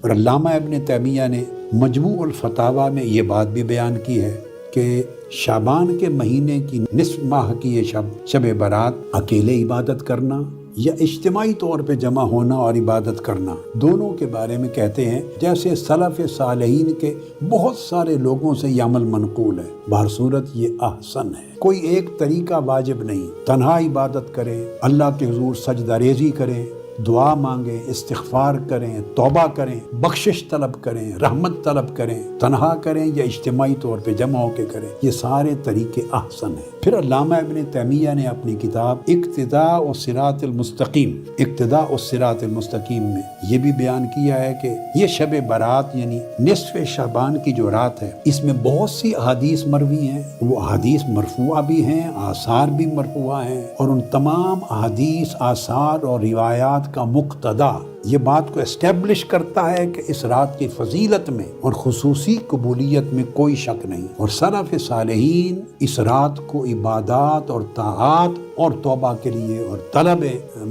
اور علامہ ابن تیمیہ نے مجموع الفتاوی میں یہ بات بھی بیان کی ہے کہ شعبان کے مہینے کی نصف ماہ کی یہ شب برات اکیلے عبادت کرنا یا اجتماعی طور پہ جمع ہونا اور عبادت کرنا، دونوں کے بارے میں کہتے ہیں جیسے سلف صالحین کے بہت سارے لوگوں سے یہ عمل منقول ہے، بہر صورت یہ احسن ہے۔ کوئی ایک طریقہ واجب نہیں، تنہا عبادت کریں، اللہ کے حضور سجدہ ریزی کریں، دعا مانگیں، استغفار کریں، توبہ کریں، بخشش طلب کریں، رحمت طلب کریں، تنہا کریں یا اجتماعی طور پہ جمع ہو کے کریں، یہ سارے طریقے احسن ہیں۔ پھر علامہ ابن تیمیہ نے اپنی کتاب اقتداء الصراط المستقیم میں یہ بھی بیان کیا ہے کہ یہ شب برات یعنی نصف شعبان کی جو رات ہے، اس میں بہت سی احادیث مروی ہیں، وہ احادیث مرفوعہ بھی ہیں، آثار بھی مرفوعہ ہیں، اور ان تمام احادیث، آثار اور روایات کا مقتدا یہ بات کو اسٹیبلش کرتا ہے کہ اس رات کی فضیلت میں اور خصوصی قبولیت میں کوئی شک نہیں، اور سلف صالحین اس رات کو عبادات اور طاعات اور توبہ کے لیے اور طلب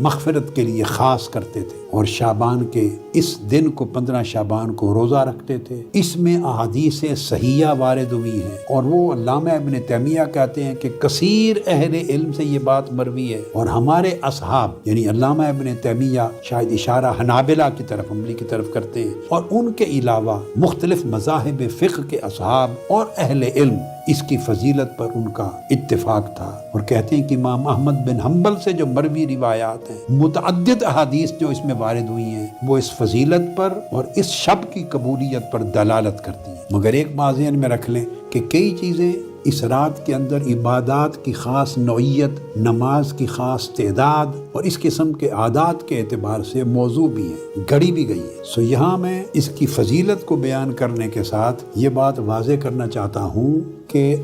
مغفرت کے لیے خاص کرتے تھے، اور شعبان کے اس دن کو 15 شعبان کو روزہ رکھتے تھے۔ اس میں احادیث صحیحہ وارد ہوئی ہیں، اور وہ علامہ ابن تیمیہ کہتے ہیں کہ کثیر اہل علم سے یہ بات مروی ہے، اور ہمارے اصحاب یعنی علامہ ابن تیمیہ شاید اشارہ حنابلہ کی طرف، حنبلی کی طرف کرتے ہیں، اور ان کے علاوہ مختلف مذاہب فقہ کے اصحاب اور اہل علم اس کی فضیلت پر ان کا اتفاق تھا، اور کہتے ہیں کہ امام احمد بن حنبل سے جو مروی روایات ہیں، متعدد احادیث جو اس میں وارد ہوئی ہیں، وہ اس فضیلت پر اور اس شب کی قبولیت پر دلالت کرتی ہیں۔ مگر ایک بات ذہن میں رکھ لیں کہ کئی چیزیں اس رات کے اندر عبادات کی خاص نوعیت، نماز کی خاص تعداد اور اس قسم کے عادات کے اعتبار سے موضوع بھی ہیں، گھڑی بھی گئی ہے۔ یہاں میں اس کی فضیلت کو بیان کرنے کے ساتھ یہ بات واضح کرنا چاہتا ہوں کہ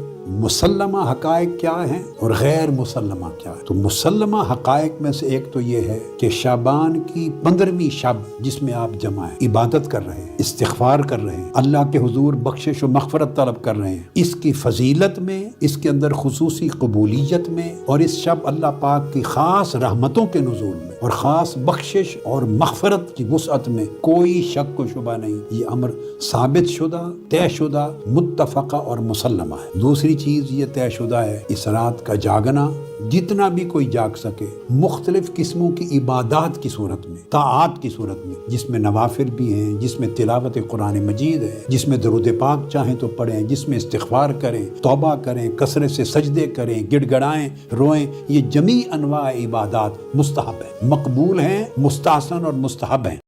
مسلمہ حقائق کیا ہیں اور غیر مسلمہ کیا ہے۔ تو مسلمہ حقائق میں سے ایک تو یہ ہے کہ شعبان کی 15ویں شب جس میں آپ جمع ہیں، عبادت کر رہے ہیں، استغفار کر رہے ہیں، اللہ کے حضور بخشش و مغفرت طلب کر رہے ہیں، اس کی فضیلت میں، اس کے اندر خصوصی قبولیت میں، اور اس شب اللہ پاک کی خاص رحمتوں کے نزول میں اور خاص بخشش اور مغفرت کی وسعت میں کوئی شک و شبہ نہیں۔ یہ امر ثابت شدہ، طے شدہ، متفقہ اور مسلمہ ہے۔ دوسری چیز یہ طے شدہ ہے، اس رات کا جاگنا جتنا بھی کوئی جاگ سکے، مختلف قسموں کی عبادات کی صورت میں، طاعات کی صورت میں، جس میں نوافل بھی ہیں، جس میں تلاوت قرآن مجید ہے، جس میں درود پاک چاہیں تو پڑھیں، جس میں استغفار کریں، توبہ کریں، کثرت سے سجدے کریں، گڑ گڑائیں، روئیں، یہ جمیع انواع عبادات مستحب ہیں، مقبول ہیں، مستحسن اور مستحب ہیں۔